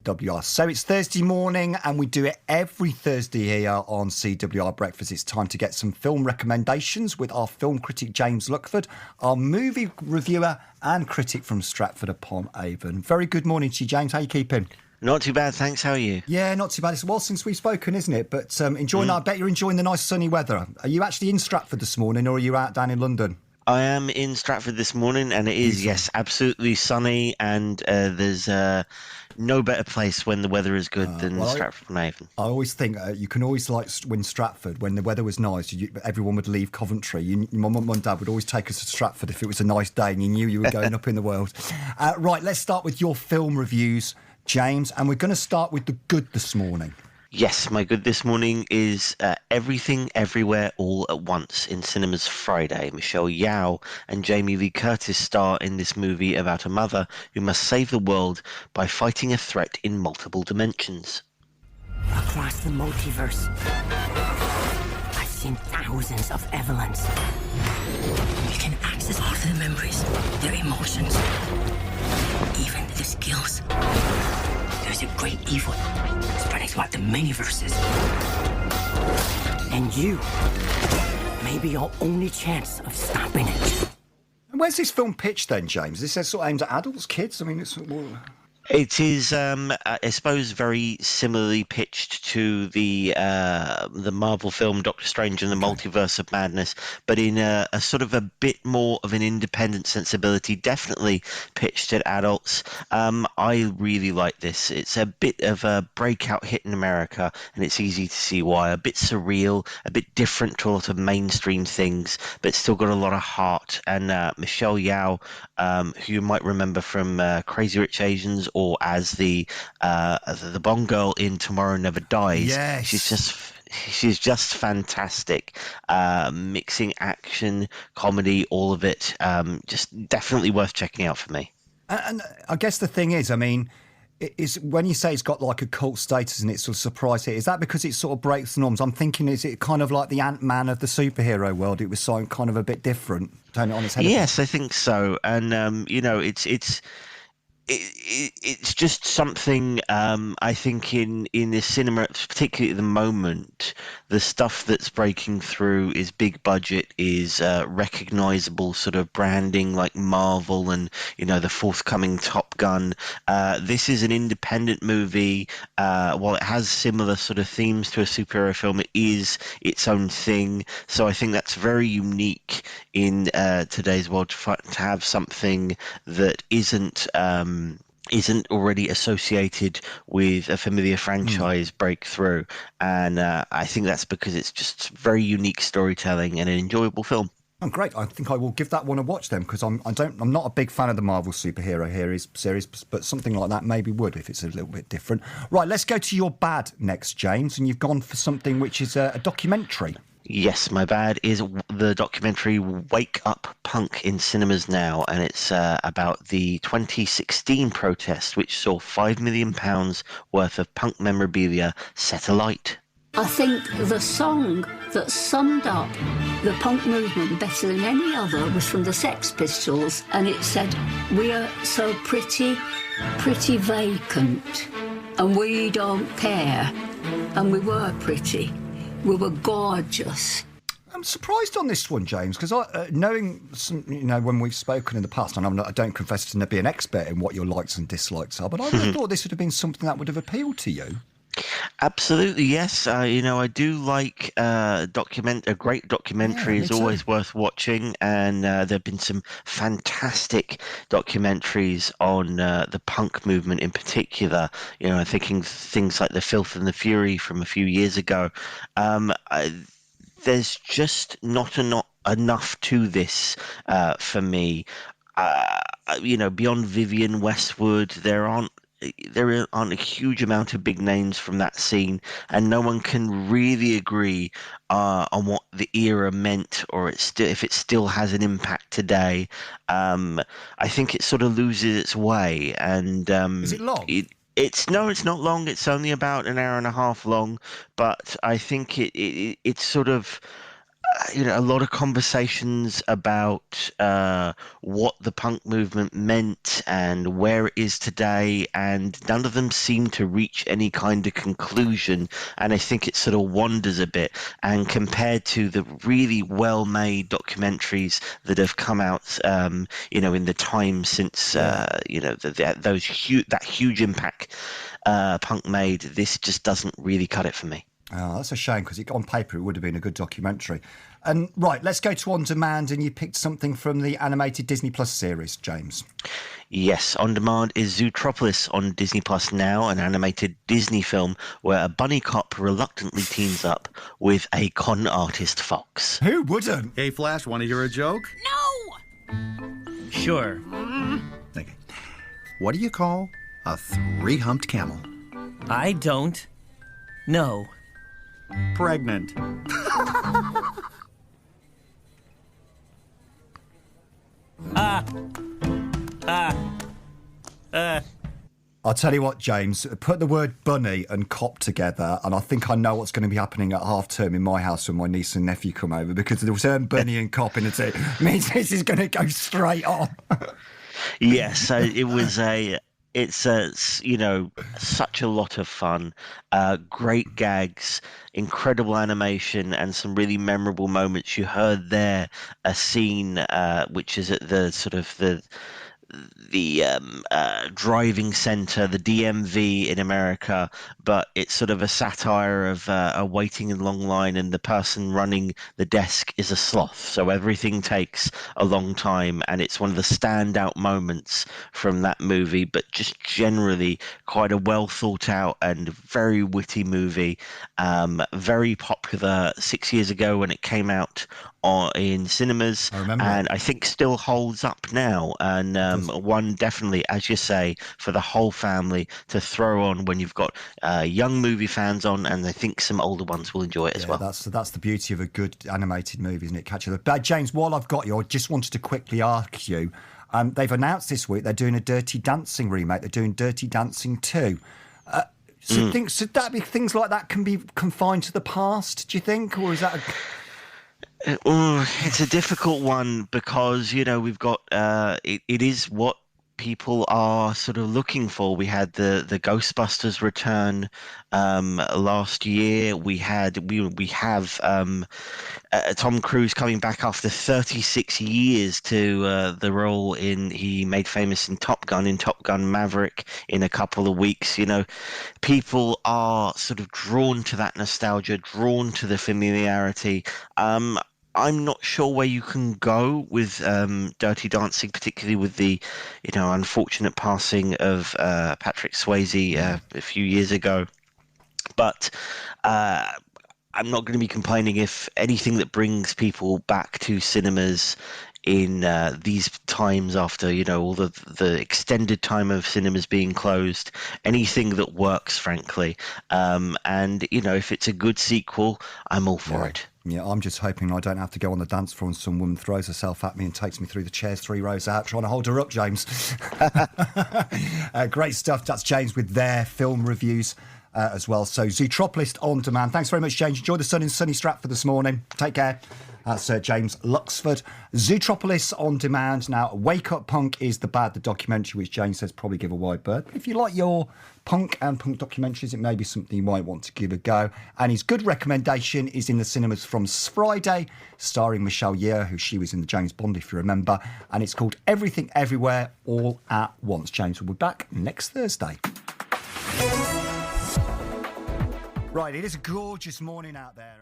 CWR. So it's Thursday morning and we do it every Thursday here on CWR Breakfast. It's time to get some film recommendations with our film critic James Luckford, our movie reviewer and critic from Stratford-upon-Avon. Very good morning to you, James. How are you keeping? Not too bad, thanks. How are you? Yeah, not too bad. It's a while since we've spoken, isn't it? But I bet you're enjoying the nice sunny weather. Are you actually in Stratford this morning or are you out down in London? I am in Stratford this morning, and it is, yes, absolutely sunny, and there's no better place when the weather is good than Stratford-upon-Avon. I always think you can always win Stratford when the weather was nice. Everyone would leave Coventry. My mum and dad would always take us to Stratford if it was a nice day and you knew you were going up in the world. Right, let's start with your film reviews, James, and we're going to start with the good this morning. Yes, my good this morning is Everything, Everywhere, All at Once in cinemas Friday. Michelle Yeoh and Jamie Lee Curtis star in this movie about a mother who must save the world by fighting a threat in multiple dimensions. Across the multiverse, I've seen thousands of Evelyns. You can access all their memories, their emotions, even their skills. There's a great evil spreading throughout the many verses. And you may be our only chance of stopping it. And where's this film pitched then, James? This is sort of aimed at adults, kids? I mean, it's... It is, I suppose, very similarly pitched to the Marvel film Doctor Strange and the Multiverse of Madness, but in a sort of a bit more of an independent sensibility, definitely pitched at adults. I really like this. It's a bit of a breakout hit in America, and it's easy to see why. A bit surreal, a bit different to a lot of mainstream things, but still got a lot of heart. And Michelle Yeoh, who you might remember from Crazy Rich Asians, or as the Bond girl in Tomorrow Never Dies. Yes. She's just fantastic. Mixing action, comedy, all of it. Just definitely worth checking out for me. And I guess the thing is, I mean, is when you say it's got like a cult status and it's sort of surprise hit, is that because it sort of breaks the norms? I'm thinking, is it kind of like the Ant-Man of the superhero world? It was so kind of a bit different. Turn it on its head. Yes, I think so. And it's just something I think in the cinema, particularly at the moment, the stuff that's breaking through is big budget, is recognizable sort of branding like Marvel and, the forthcoming Top Gun. This is an independent movie. While it has similar sort of themes to a superhero film, it is its own thing. So I think that's very unique in today's world to have something that isn't already associated with a familiar franchise breakthrough, and I think that's because it's just very unique storytelling and an enjoyable film. Oh, great. I think I will give that one a watch then, because I'm not a big fan of the Marvel superhero series, but something like that maybe would if it's a little bit different. Right, let's go to your bad next, James, and you've gone for something which is a documentary. Yes, my bad is the documentary Wake Up Punk in cinemas now, and it's about the 2016 protest which saw £5 million worth of punk memorabilia set alight. I think the song that summed up the punk movement better than any other was from the Sex Pistols, and it said, "We are so pretty vacant, and we don't care." And we were pretty. We were gorgeous. I'm surprised on this one, James, because knowing some, when we've spoken in the past, and I don't confess to be an expert in what your likes and dislikes are, but I would have thought this would have been something that would have appealed to you. Absolutely, yes. I do like a great documentary is always worth watching, and there have been some fantastic documentaries on the punk movement in particular. I'm thinking things like The Filth and the Fury from a few years ago. There's just not enough to this for me. Beyond Vivienne Westwood, there aren't a huge amount of big names from that scene, and no one can really agree on what the era meant, or if it still has an impact today. I think it sort of loses its way. And is it long? It's not long. It's only about an hour and a half long, but I think it's sort of a lot of conversations about what the punk movement meant and where it is today, and none of them seem to reach any kind of conclusion. And I think it sort of wanders a bit. And compared to the really well-made documentaries that have come out, in the time since, that huge impact punk made, this just doesn't really cut it for me. Oh, that's a shame, because on paper it would have been a good documentary. And right, let's go to On Demand, and you picked something from the animated Disney Plus series, James. Yes, On Demand is Zootropolis on Disney Plus now, an animated Disney film where a bunny cop reluctantly teams up with a con artist fox. Who wouldn't? Hey, Flash, want to hear a joke? No! Sure. Okay. What do you call a three-humped camel? I don't. No. Pregnant. I'll tell you what, James, put the word bunny and cop together, and I think I know what's going to be happening at half term in my house when my niece and nephew come over, because the term bunny and cop in it means this is going to go straight on. Yes, so it's such a lot of fun, great gags, incredible animation, and some really memorable moments. You heard there a scene which is at the sort of the driving center, the DMV in America, but it's sort of a satire of waiting in long line, and the person running the desk is a sloth, so everything takes a long time, and it's one of the standout moments from that movie. But just generally quite a well thought out and very witty movie, very popular 6 years ago when it came out in cinemas. I remember. And I think still holds up now, and one definitely, as you say, for the whole family to throw on when you've got young movie fans on, and I think some older ones will enjoy it as well. That's the beauty of a good animated movie, isn't it? Catching the James, while I've got you, I just wanted to quickly ask you, they've announced this week they're doing a Dirty Dancing remake. They're doing Dirty Dancing 2. Should that be things like that can be confined to the past, do you think, or is that it's a difficult one, because we've got it is what people are sort of looking for. We had the Ghostbusters return last year. We have Tom Cruise coming back after 36 years to the role he made famous in Top Gun Maverick in a couple of weeks. People are sort of drawn to that nostalgia, drawn to the familiarity. I'm not sure where you can go with Dirty Dancing, particularly with the, unfortunate passing of Patrick Swayze a few years ago. But I'm not going to be complaining if anything that brings people back to cinemas in these times after all the extended time of cinemas being closed, anything that works, frankly, and if it's a good sequel, I'm all for it. Yeah, I'm just hoping I don't have to go on the dance floor and some woman throws herself at me and takes me through the chairs 3 rows out trying to hold her up, James. Great stuff. That's James with their film reviews as well. So Zootropolis on Demand. Thanks very much, James. Enjoy the sun in sunny Stratford this morning. Take care. That's James Luxford. Zootropolis on Demand. Now, Wake Up Punk is the documentary, which James says probably give a wide berth. But if you like your punk and punk documentaries, it may be something you might want to give a go. And his good recommendation is in the cinemas from Friday, starring Michelle Yeoh, who she was in the James Bond, if you remember. And it's called Everything Everywhere All at Once. James will be back next Thursday. Right, it is a gorgeous morning out there.